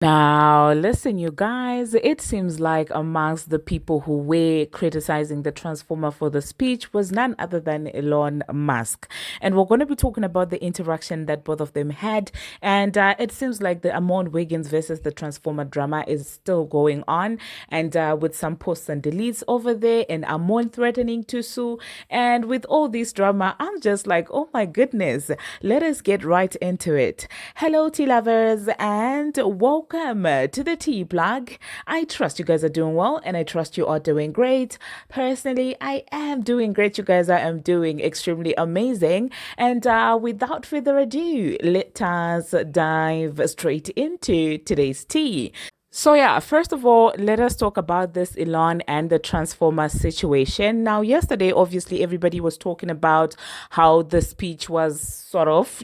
Now, listen, you guys, it seems like amongst the people who were criticizing the Transformer for the speech was none other than Elon Musk. And we're going to be talking about the interaction that both of them had. And it seems like the Armon Wiggins versus the Transformer drama is still going on. And with some posts and deletes over there, and Armon threatening to sue. And with all this drama, I'm just like, oh my goodness, let us get right into it. Hello, tea lovers, and welcome to the tea plug. I trust you guys are doing well, and I trust you are doing great. Personally, I am doing great. You guys are doing extremely amazing. And without further ado, let us dive straight into today's tea. So yeah, first of all, let us talk about this Elon and the Transformer situation. Now, yesterday, obviously, everybody was talking about how the speech was sort of,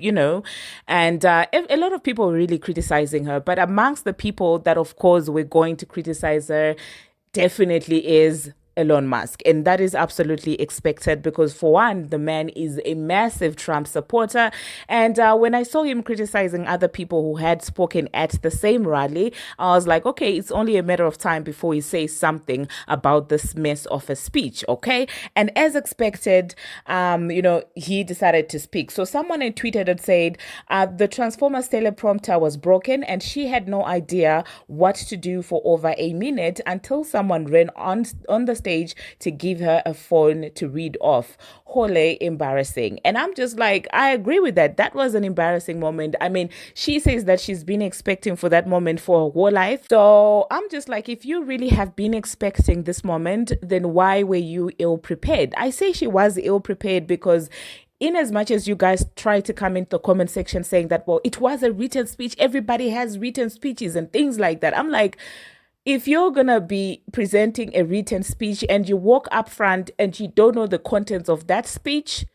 and a lot of people were really criticizing her. But amongst the people that, of course, were going to criticize her, definitely is Elon Musk. And that is absolutely expected because, for one, the man is a massive Trump supporter. And when I saw him criticizing other people who had spoken at the same rally, I was like, okay, it's only a matter of time before he says something about this mess of a speech. Okay. And as expected, he decided to speak. So someone had tweeted and said, the Transformers teleprompter was broken and she had no idea what to do for over a minute until someone ran on the stage to give her a phone to read off. Wholly embarrassing. And I'm just like, I agree with that. That was an embarrassing moment. I mean, she says that she's been expecting for that moment for her whole life. So I'm just like, if you really have been expecting this moment, then why were you ill prepared? I say she was ill prepared because in as much as you guys try to come into the comment section saying that, well, it was a written speech, everybody has written speeches and things like that. I'm like, if you're gonna be presenting a written speech and you walk up front and you don't know the contents of that speech,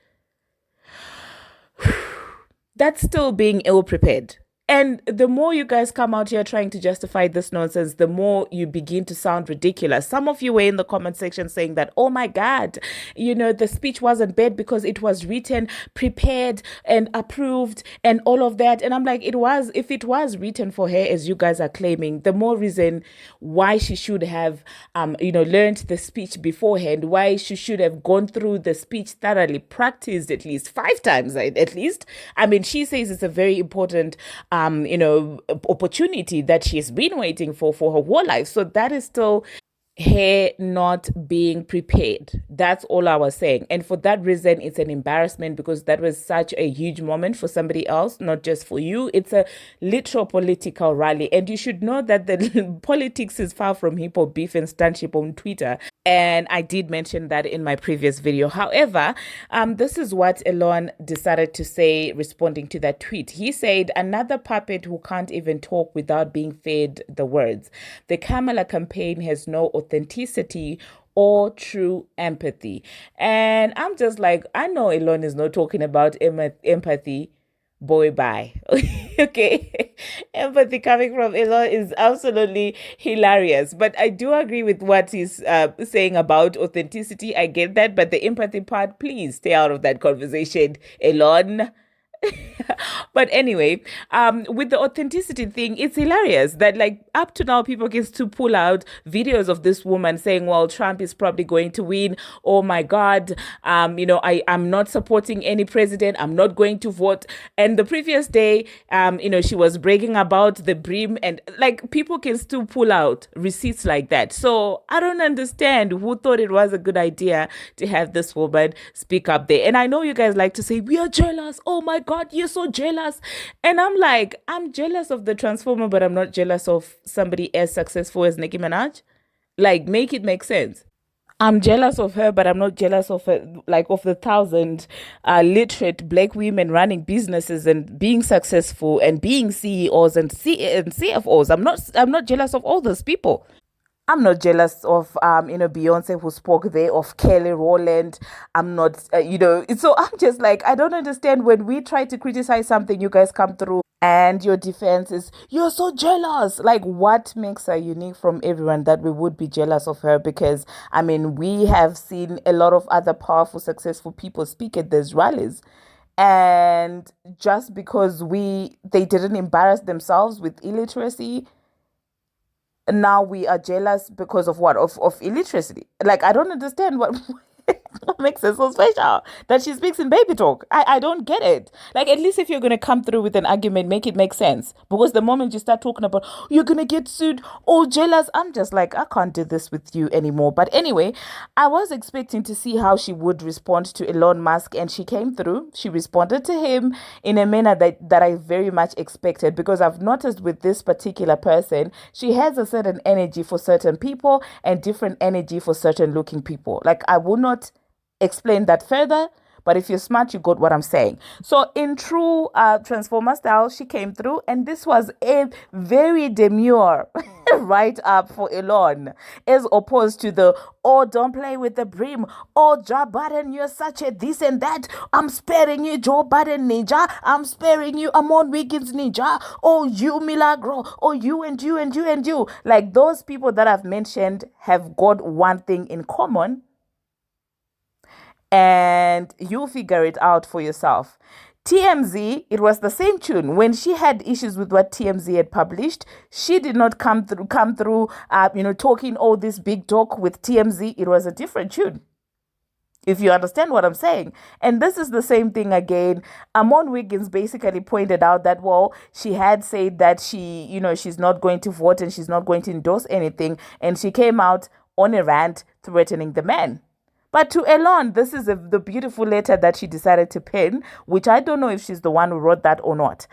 that's still being ill prepared. And the more you guys come out here trying to justify this nonsense, the more you begin to sound ridiculous. Some of you were in the comment section saying that, oh my God, the speech wasn't bad because it was written, prepared, and approved, and all of that. And I'm like, if it was written for her, as you guys are claiming, the more reason why she should have, learned the speech beforehand, why she should have gone through the speech thoroughly, practiced at least 5 times, at least. I mean, she says it's a very important, opportunity that she's been waiting for her whole life. So that is still her not being prepared. That's all I was saying. And for that reason, it's an embarrassment because that was such a huge moment for somebody else, not just for you. It's a literal political rally. And you should know that the politics is far from hip hop beef and stanship on Twitter. And I did mention that in my previous video. However, this is what Elon decided to say responding to that tweet. He said, another puppet who can't even talk without being fed the words. The Kamala campaign has no authenticity or true empathy. And I'm just like, I know Elon is not talking about empathy. Boy, bye. Okay. Empathy coming from Elon is absolutely hilarious. But I do agree with what he's saying about authenticity. I get that. But the empathy part, please stay out of that conversation, Elon. But anyway, with the authenticity thing, it's hilarious that like up to now people get to pull out videos of this woman saying, well, Trump is probably going to win. Oh my God. I'm not supporting any president. I'm not going to vote. And the previous day, she was bragging about the brim, and like people can still pull out receipts like that. So I don't understand who thought it was a good idea to have this woman speak up there. And I know you guys like to say, we are jealous. Oh my God, you're so jealous. And I'm like, I'm jealous of the Transformer, but I'm not jealous of somebody as successful as Nicki Minaj. Like, make it make sense. I'm jealous of her, but I'm not jealous of her, like of the thousand literate black women running businesses and being successful and being CEOs and CFOs. I'm not jealous of all those people. I'm not jealous of Beyonce who spoke there, of Kelly Rowland. I'm not so I'm just like, I don't understand when we try to criticize something, you guys come through and your defense is you're so jealous. Like, what makes her unique from everyone that we would be jealous of her? Because I mean, we have seen a lot of other powerful, successful people speak at these rallies. And just because they didn't embarrass themselves with illiteracy, now we are jealous because of what? Of illiteracy. Like, I don't understand what what makes it so special that she speaks in baby talk. I don't get it. Like, at least if you're gonna come through with an argument, make it make sense. Because the moment you start talking about you're gonna get sued, oh jealous, I'm just like, I can't do this with you anymore. But anyway, I was expecting to see how she would respond to Elon Musk, and she came through. She responded to him in a manner that I very much expected, because I've noticed with this particular person, she has a certain energy for certain people and different energy for certain looking people. Like, I will not explain that further, but if you're smart, you got what I'm saying. So in true Transformer style, she came through, and this was a very demure write up for Elon, as opposed to the, oh, don't play with the brim, oh, Joe Biden, you're such a this and that, I'm sparing you, Joe Biden ninja, I'm sparing you, Armon Wiggins ninja, oh, you Milagro, oh, you and you and you and you. Like, those people that I've mentioned have got one thing in common, and you'll figure it out for yourself. TMZ, it was the same tune. When she had issues with what TMZ had published, she did not come through, talking all this big talk with TMZ. It was a different tune, if you understand what I'm saying. And this is the same thing again. Armon Wiggins basically pointed out that, well, she had said that she's not going to vote and she's not going to endorse anything. And she came out on a rant threatening the man. But to Elon, this is the beautiful letter that she decided to pen, which I don't know if she's the one who wrote that or not.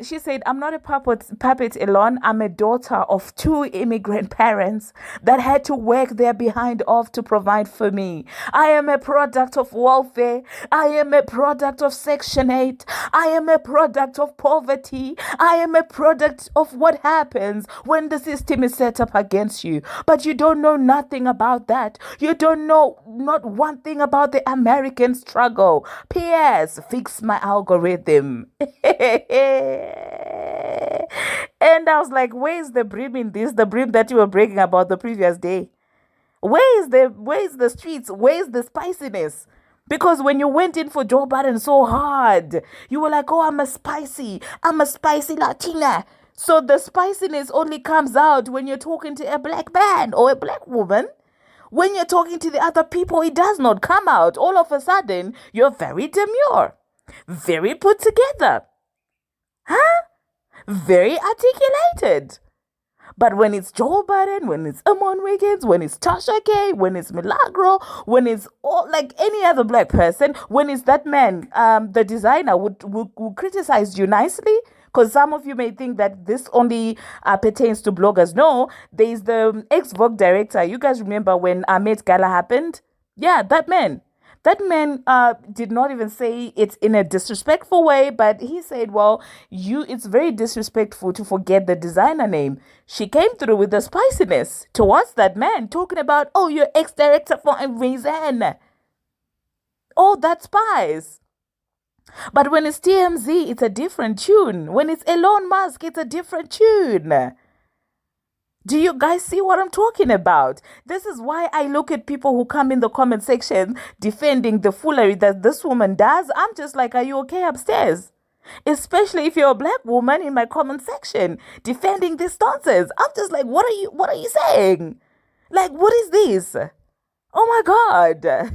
She said, I'm not a puppet, Elon. I'm a daughter of two immigrant parents that had to work their behind off to provide for me. I am a product of welfare. I am a product of Section 8. I am a product of poverty. I am a product of what happens when the system is set up against you. But you don't know nothing about that. You don't know not one thing about the American struggle. P.S. Fix my algorithm. And I was like, where's the brim in this? The brim that you were bragging about the previous day. Where's the streets? Where's the spiciness? Because when you went in for Joe Biden so hard, you were like, oh, I'm a spicy Latina. So the spiciness only comes out when you're talking to a black man or a black woman. When you're talking to the other people, it does not come out. All of a sudden, you're very demure, very put together, very articulated. But when it's Joe Biden, when it's Armon Wiggins, when it's Tasha K, when it's Milagro, when it's all like any other black person, when it's that man, the designer would criticize you nicely. Because some of you may think that this only pertains to bloggers. No, there's the ex-Vogue director. You guys remember when Met Gala happened? Yeah, that man. That man did not even say it in a disrespectful way, but he said, well, it's very disrespectful to forget the designer name. She came through with the spiciness towards that man, talking about, oh, you're ex-director for a reason. Oh, that spice. But when it's TMZ, it's a different tune. When it's Elon Musk, it's a different tune. Do you guys see what I'm talking about? This is why I look at people who come in the comment section defending the foolery that this woman does. I'm just like, are you okay upstairs? Especially if you're a black woman in my comment section defending these nonsense. I'm just like, what are you saying? Like, what is this? Oh my God.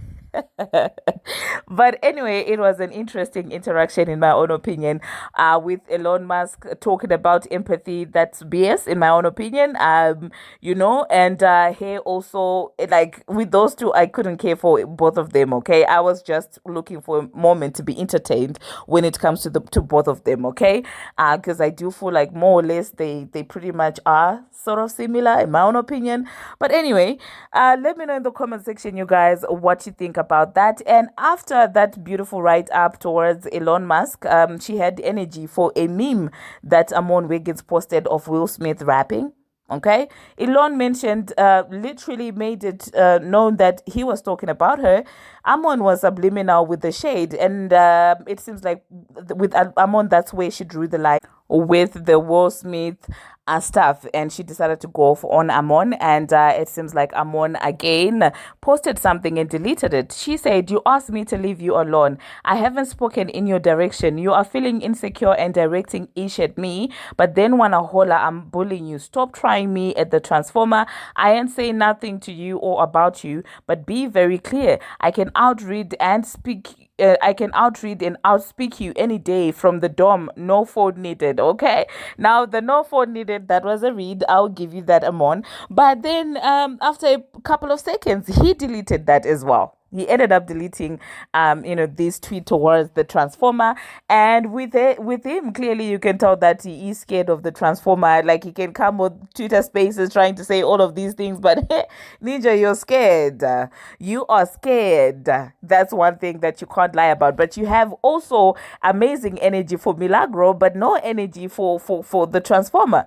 But anyway, it was an interesting interaction in my own opinion, with Elon Musk talking about empathy. That's BS in my own opinion. And here also, like, with those two, I couldn't care for both of them. Okay, I was just looking for a moment to be entertained when it comes to both of them. Okay, because I do feel like more or less they pretty much are sort of similar in my own opinion. But anyway, let me know in the comment section, you guys, what you think about that. And after that beautiful write-up towards Elon Musk, she had energy for a meme that Armon Wiggins posted of Will Smith rapping. Okay, Elon mentioned, literally made it known that he was talking about her. Armon was subliminal with the shade, and it seems like with Armon, that's where she drew the line. with the Will Smith stuff, and she decided to go off on Armon, and it seems like Armon again posted something and deleted it. She said, "You asked me to leave you alone. I haven't spoken in your direction. You are feeling insecure and directing ish at me, but then wanna holla I'm bullying you. Stop trying me at the transformer. I ain't saying nothing to you or about you, but be very clear. I can outread and outspeak you any day from the dom. No phone needed." Okay. Now the no phone needed, that was a read. I'll give you that, Amon. But then after a couple of seconds, he deleted that as well. He ended up deleting this tweet towards the transformer, and with him clearly you can tell that he is scared of the transformer. Like, he can come with Twitter spaces trying to say all of these things, but Ninja, you're scared. You are scared. That's one thing that you can't lie about. But you have also amazing energy for Milagro, but no energy for the transformer.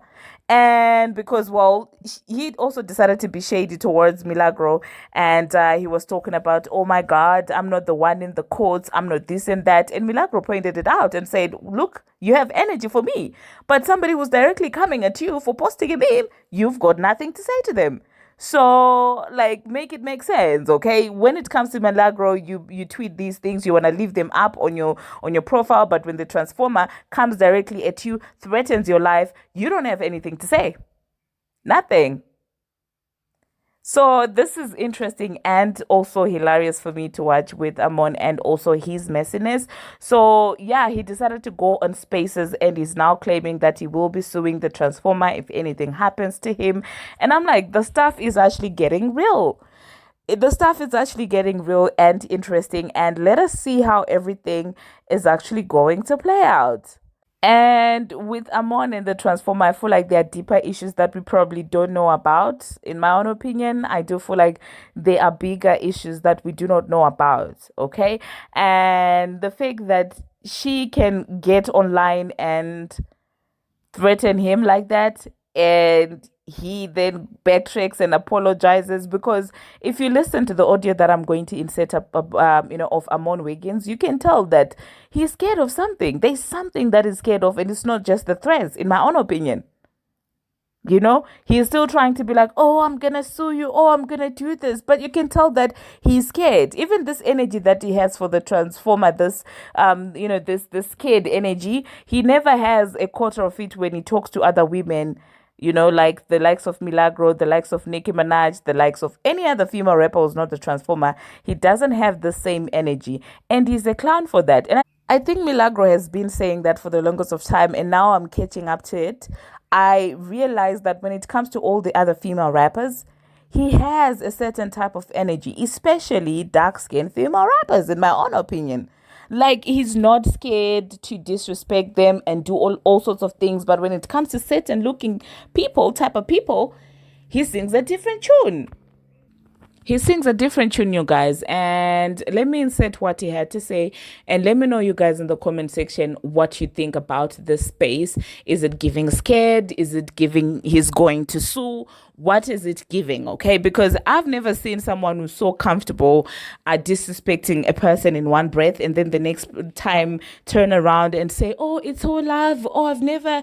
And because, well, he also decided to be shady towards Milagro, and he was talking about, oh my God, I'm not the one in the courts, I'm not this and that. And Milagro pointed it out and said, look, you have energy for me, but somebody who's directly coming at you for posting a meme, you've got nothing to say to them. So, like, make it make sense, okay? When it comes to Milagro, you tweet these things, you want to leave them up on your profile, but when the transformer comes directly at you, threatens your life, you don't have anything to say. Nothing. So this is interesting and also hilarious for me to watch with Amon and also his messiness. So yeah, he decided to go on Spaces and is now claiming that he will be suing the Transformer if anything happens to him. And I'm like, the stuff is actually getting real. The stuff is actually getting real and interesting, and let us see how everything is actually going to play out. And with Amon and the Transformer, I feel like there are deeper issues that we probably don't know about. In my own opinion, I do feel like there are bigger issues that we do not know about. Okay. And the fact that she can get online and threaten him like that, and he then backtracks and apologizes, because if you listen to the audio that I'm going to insert up of Armon Wiggins, you can tell that he's scared of something. There's something that he's scared of, and it's not just the threats, in my own opinion. He's still trying to be like, oh, I'm gonna sue you, oh, I'm gonna do this, but you can tell that he's scared. Even this energy that he has for the transformer, this scared energy, he never has a quarter of it when he talks to other women, like the likes of Milagro, the likes of Nicki Minaj, the likes of any other female rapper who's not the transformer. He doesn't have the same energy, and he's a clown for that. And I think Milagro has been saying that for the longest of time, and now I'm catching up to it. I realize that when it comes to all the other female rappers, he has a certain type of energy, especially dark skinned female rappers, in my own opinion. Like, he's not scared to disrespect them and do all sorts of things. But when it comes to certain looking type of people, he sings a different tune. He sings a different tune, you guys. And let me insert what he had to say. And let me know, you guys, in the comment section, what you think about this space. Is it giving scared? Is it giving he's going to sue? What is it giving? Okay. Because I've never seen someone who's so comfortable at disrespecting a person in one breath, and then the next time turn around and say, oh, it's all love. Oh, I've never.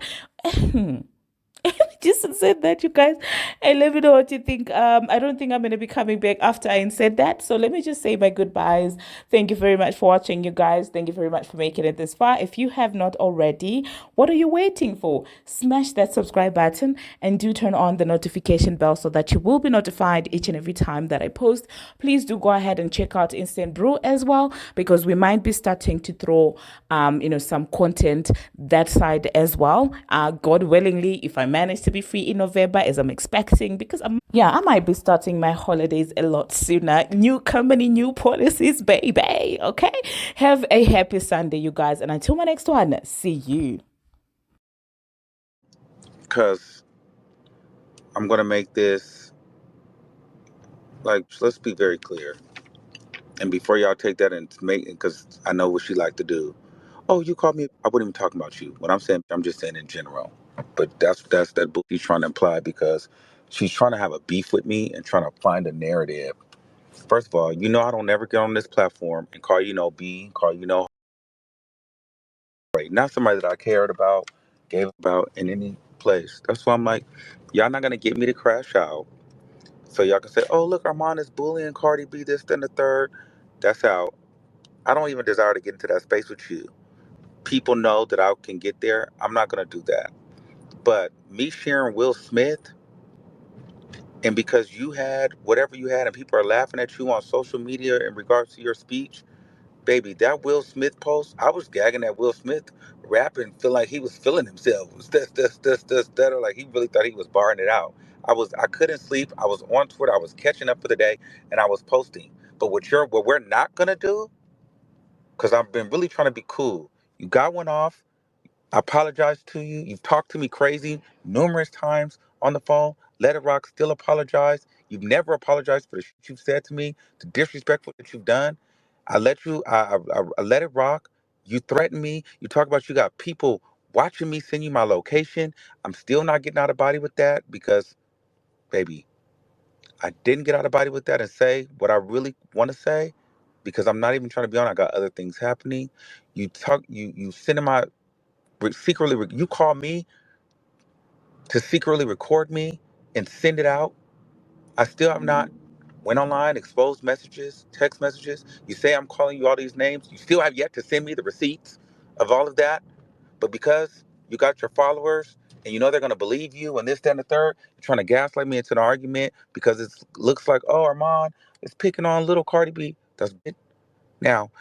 Just said that, you guys, and let me know what you think. I don't think I'm going to be coming back after I said that, so let me just say my goodbyes. Thank you very much for watching, you guys. Thank you very much for making it this far. If you have not already, what are you waiting for? Smash that subscribe button and do turn on the notification bell so that you will be notified each and every time that I post. Please do go ahead and check out Instant Brew as well, because we might be starting to throw some content that side as well, God willingly, if I manage to be free in November, as I'm expecting, because I might be starting my holidays a lot sooner. New company, new policies, baby. Okay, have a happy Sunday, you guys, and until my next one, see you. Because I'm going to make this, like, let's be very clear. And before y'all take that and make, because I know what she like to do. Oh, you called me. I wasn't even talking about you. What I'm saying, I'm just saying in general. But that's that book she's trying to imply, because she's trying to have a beef with me and trying to find a narrative. First of all, I don't ever get on this platform and call B, call right. Not somebody that I cared about. gave about in any place. That's why I'm like, y'all not gonna get me to crash out. So y'all can say, oh look, Armon is bullying Cardi B, this, then the third. That's out. I don't even desire to get into that space with you. People know that I can get there. I'm not gonna do that. But me sharing Will Smith, and because you had whatever you had and people are laughing at you on social media in regards to your speech, baby, that Will Smith post, I was gagging at Will Smith rapping, feel like he was feeling himself. It was or like he really thought he was barring it out. I couldn't sleep. I was on Twitter. I was catching up for the day, and I was posting. But what we're not gonna do, because I've been really trying to be cool. You got one off. I apologize to you. You've talked to me crazy numerous times on the phone. Let it rock. Still apologize. You've never apologized for the shit you've said to me, the disrespectful that you've done. I let you. I let it rock. You threaten me. You talk about you got people watching me send you my location. I'm still not getting out of body with that because, baby, I didn't get out of body with that and say what I really want to say because I'm not even trying to be on. I got other things happening. You send in my you call me to secretly record me and send it out. I still have not went online, exposed messages, text messages. You say I'm calling you all these names. You still have yet to send me the receipts of all of that. But because you got your followers and you know they're going to believe you and this, that, and the third, you're trying to gaslight me into an argument because it looks like, oh, Armon is picking on little Cardi B. That's it. Now,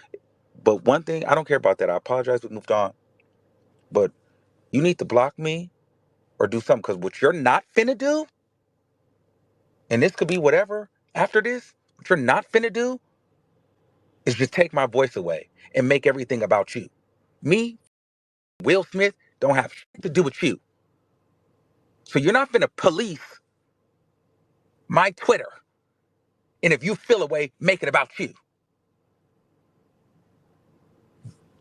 but one thing, I don't care about that. I apologize. We moved on. But you need to block me or do something because what you're not finna do, and this could be whatever after this, what you're not finna do is just take my voice away and make everything about you. Me, Will Smith, don't have shit to do with you. So you're not finna police my Twitter. And if you feel a way, make it about you.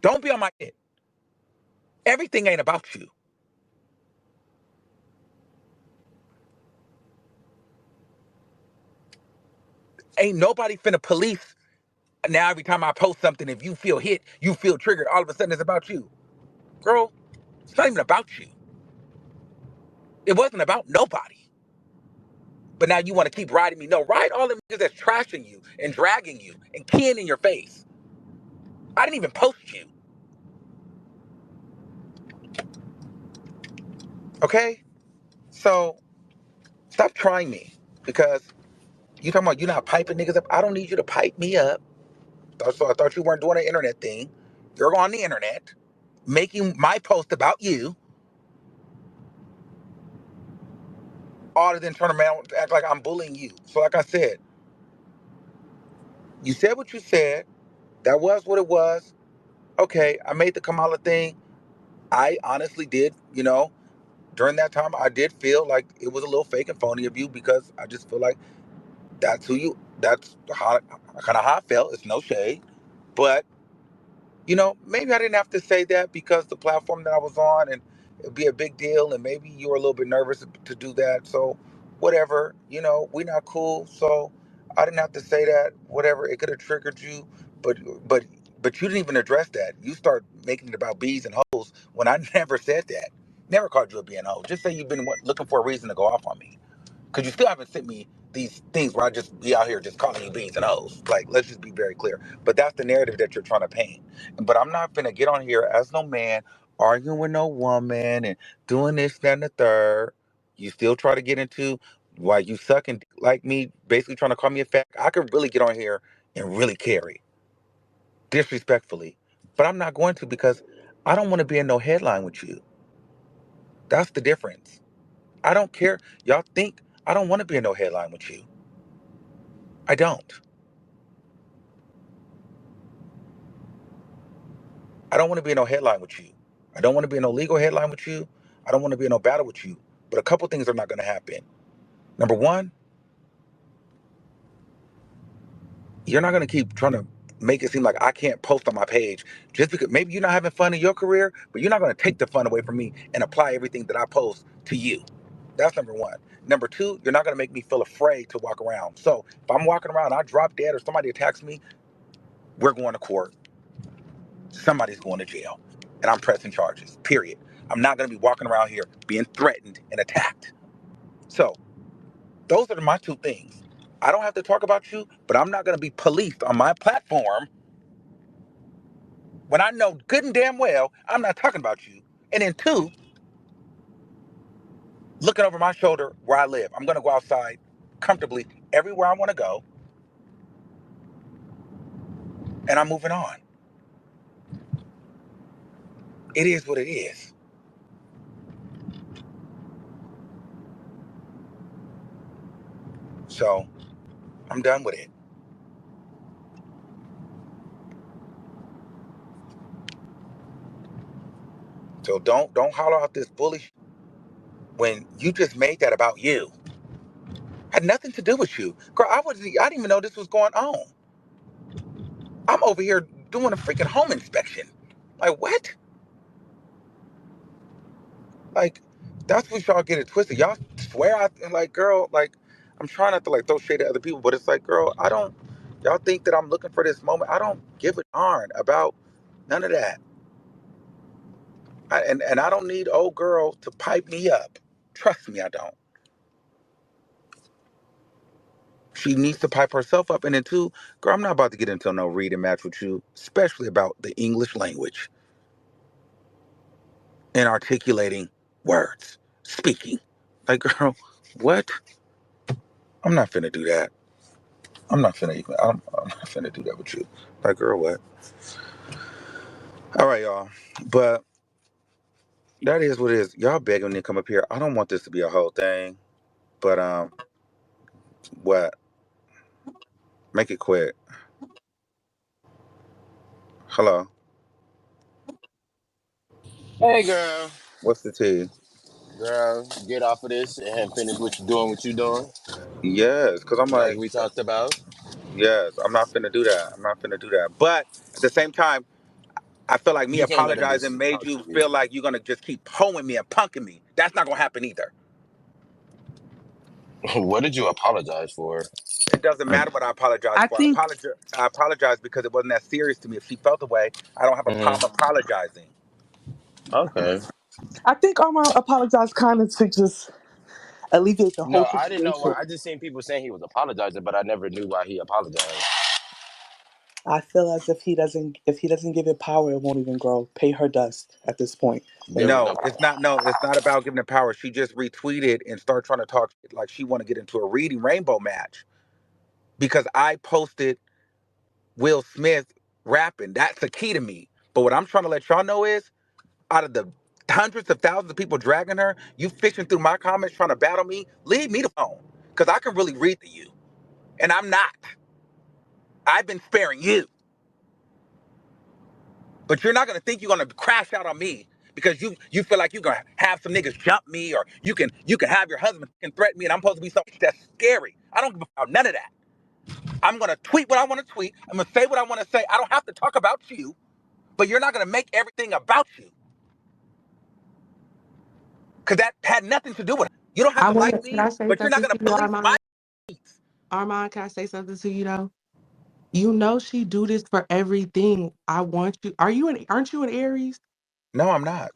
Don't be on my head. Everything ain't about you. Ain't nobody finna police. Now every time I post something, if you feel hit, you feel triggered, all of a sudden it's about you. Girl, it's not even about you. It wasn't about nobody. But now you want to keep riding me. No, ride all them niggas that's trashing you and dragging you and keying in your face. I didn't even post you. Okay? So stop trying me because you talking about you not piping niggas up. I don't need you to pipe me up. So I thought you weren't doing an internet thing. You're on the internet making my post about you, other than turn around and act like I'm bullying you. So like I said, you said what you said. That was what it was. Okay, I made the Kamala thing. I honestly did, during that time, I did feel like it was a little fake and phony of you because I just feel like that's kind of how I felt. It's no shade. But, maybe I didn't have to say that because the platform that I was on and it'd be a big deal and maybe you were a little bit nervous to do that. So, whatever, we not cool. So, I didn't have to say that. Whatever, it could have triggered you. But, but, but you didn't even address that. You start making it about bees and hoes when I never said that. Never called you a bee and hoe. Just say you've been looking for a reason to go off on me. Because you still haven't sent me these things where I just be out here just calling you beans and O's. Like, let's just be very clear. But that's the narrative that you're trying to paint. But I'm not going to get on here as no man, arguing with no woman and doing this, that, and the third. You still try to get into why you sucking like me, basically trying to call me a fat. I could really get on here and really carry disrespectfully. But I'm not going to because I don't want to be in no headline with you. That's the difference. I don't care. Y'all think I don't want to be in no headline with you. I don't. I don't want to be in no headline with you. I don't want to be in no legal headline with you. I don't want to be in no battle with you. But a couple things are not going to happen. Number one, you're not going to keep trying to make it seem like I can't post on my page just because maybe you're not having fun in your career, but you're not going to take the fun away from me and apply everything that I post to you. That's number one. Number two, you're not going to make me feel afraid to walk around. So if I'm walking around, I drop dead or somebody attacks me, we're going to court. Somebody's going to jail and I'm pressing charges, period. I'm not going to be walking around here being threatened and attacked. So those are my two things. I don't have to talk about you, but I'm not going to be policed on my platform when I know good and damn well I'm not talking about you. And then two, looking over my shoulder where I live. I'm going to go outside comfortably everywhere I want to go, and I'm moving on. It is what it is. So I'm done with it. So don't holler out this bullish when you just made that about you. Had nothing to do with you. Girl, I didn't even know this was going on. I'm over here doing a freaking home inspection. Like what? Like that's what y'all get it twisted. Y'all swear out and like, girl, like I'm trying not to like throw shade at other people, but it's like, girl, I don't. Y'all think that I'm looking for this moment. I don't give a darn about none of that. And I don't need old girl to pipe me up. Trust me, I don't. She needs to pipe herself up. And then two, girl, I'm not about to get into no reading match with you, especially about the English language and articulating words, speaking. Like, girl, what? I'm not finna do that. I'm not finna do that with you. Like, girl, what? All right, y'all. But that is what it is. Y'all begging me to come up here. I don't want this to be a whole thing. But what? Make it quick. Hello. Hey, girl. What's the tea? Girl, get off of this and finish what you doing, Yes, because I'm like like, we talked about. yes, I'm not finna do that. I'm not finna do that. But at the same time, I feel like me You can't let her apologizing just made talk you to you. feel like you're gonna just keep hoeing me and punking me. That's not gonna happen either. What did you apologize for? It doesn't I, matter what I apologize I for. think I apologize because it wasn't that serious to me. If she felt the way, I don't have a Hmm. problem apologizing. Okay. I think Armand apologized kind of to just alleviate the No, whole I didn't know why. situation. I just seen people saying he was apologizing, but I never knew why he apologized. I feel as if he doesn't give it power, it won't even grow. Pay her dust at this point. There Thank was you. no. No, it's not. No, it's not about giving her power. She just retweeted and started trying to talk shit like she want to get into a reading rainbow match because I posted Will Smith rapping. That's the key to me. But what I'm trying to let y'all know is, out of the hundreds of thousands of people dragging her, you fishing through my comments trying to battle me. Leave me alone, because I can really read to you, and I'm not. I've been sparing you, but you're not gonna think you're gonna crash out on me because you feel like you're gonna have some niggas jump me, or you can have your husband can threaten me, and I'm supposed to be something that's scary. I don't give about none of that. I'm gonna tweet what I want to tweet. I'm gonna say what I want to say. I don't have to talk about you, but you're not gonna make everything about you, because that had nothing to do with it. You don't have I to want like to. Can me, I say but you're not something gonna to you, police my Armand? needs. Armand, can I say something to you though? You know she do this for everything. I want you. Aren't you an Aries? No, I'm not.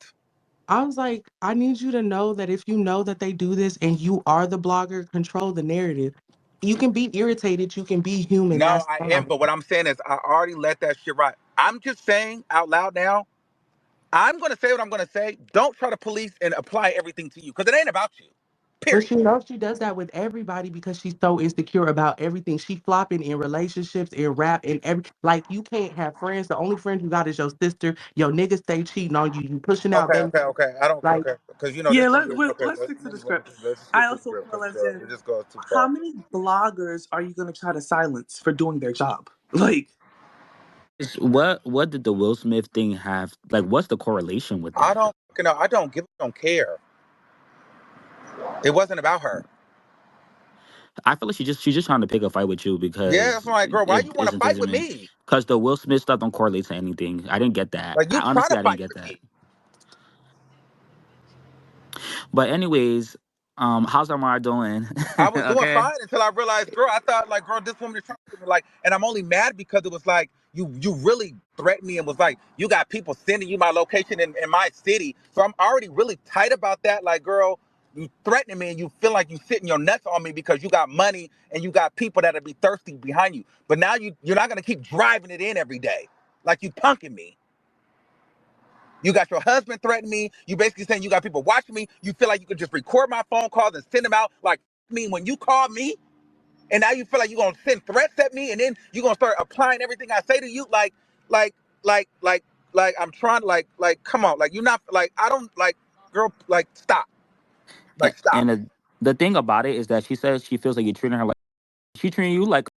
I was like, I need you to know that if you know that they do this and you are the blogger, control the narrative. You can be irritated. You can be human. No, That's I am. fine. But what I'm saying is, I already let that shit ride. I'm just saying out loud now. I'm gonna say what I'm gonna say. Don't try to police and apply everything to you, because it ain't about you. But Period. you know she does that with everybody because she's so insecure about everything. She flopping in relationships, in rap, and like you can't have friends. The only friend you got is your sister. Your niggas stay cheating on you. You pushing out Okay, baby. okay, okay. I don't Like okay because Yeah, this one. Okay, let's stick to the script. let's just I get to the also script feel because as if it just goes too how far. many bloggers are you going to try to silence for doing their job? Like, What did the Will Smith thing have? Like, what's the correlation with I that? don't, I don't give, don't care. It wasn't about her. I feel like she's just trying to pick a fight with you Yeah, that's because why, girl. Why it you want to isn't fight with sentiment. me? Because the Will Smith stuff don't correlate to anything. I didn't get that. Like you trying Honestly, to I didn't fight get with that. me? But anyways, how's Amar doing? I was doing Okay. fine until I realized, girl. I thought, like, girl, this woman is trying to get me, like, and I'm only mad because it was like you really threatened me and was like, you got people sending you my location in my city. So I'm already really tight about that. Like, girl, you threatening me and you feel like you sitting your nuts on me because you got money and you got people that'll be thirsty behind you. But now you're not gonna keep driving it in every day. Like, you punking me. You got your husband threatening me. You basically saying you got people watching me. You feel like you could just record my phone calls and send them out. Like, me when you call me, and now you feel like you're gonna send threats at me, and then you're gonna start applying everything I say to you. Like, like, like, like I'm trying to come on. Like, you're not like I don't like, girl. Like, stop. Like, stop. And the thing about it is that she says she feels like you're treating her like she treating you like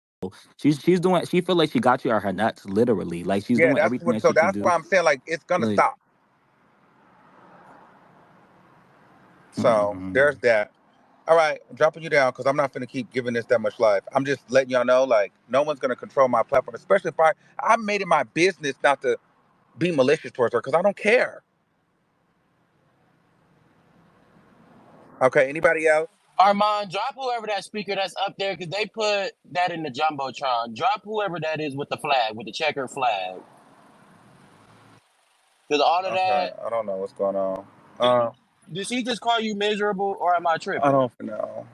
she's doing. She feel like she got you at her nuts, literally. Like she's Yeah, doing that's everything what. that So she can that's why do. I'm saying like it's gonna Like, stop. So mm-mm. there's that. All right, I'm dropping you down because I'm not gonna keep giving this that much life. I'm just letting y'all know, like, no one's gonna control my platform, especially if I made it my business not to be malicious towards her because I don't care. Okay, anybody else? Armon, drop whoever that speaker that's up there, because they put that in the Jumbotron. Drop whoever that is with the flag, with the checker flag. Because all of Okay, that, I don't know what's going on. did she just call you miserable, or am I I tripping? don't know.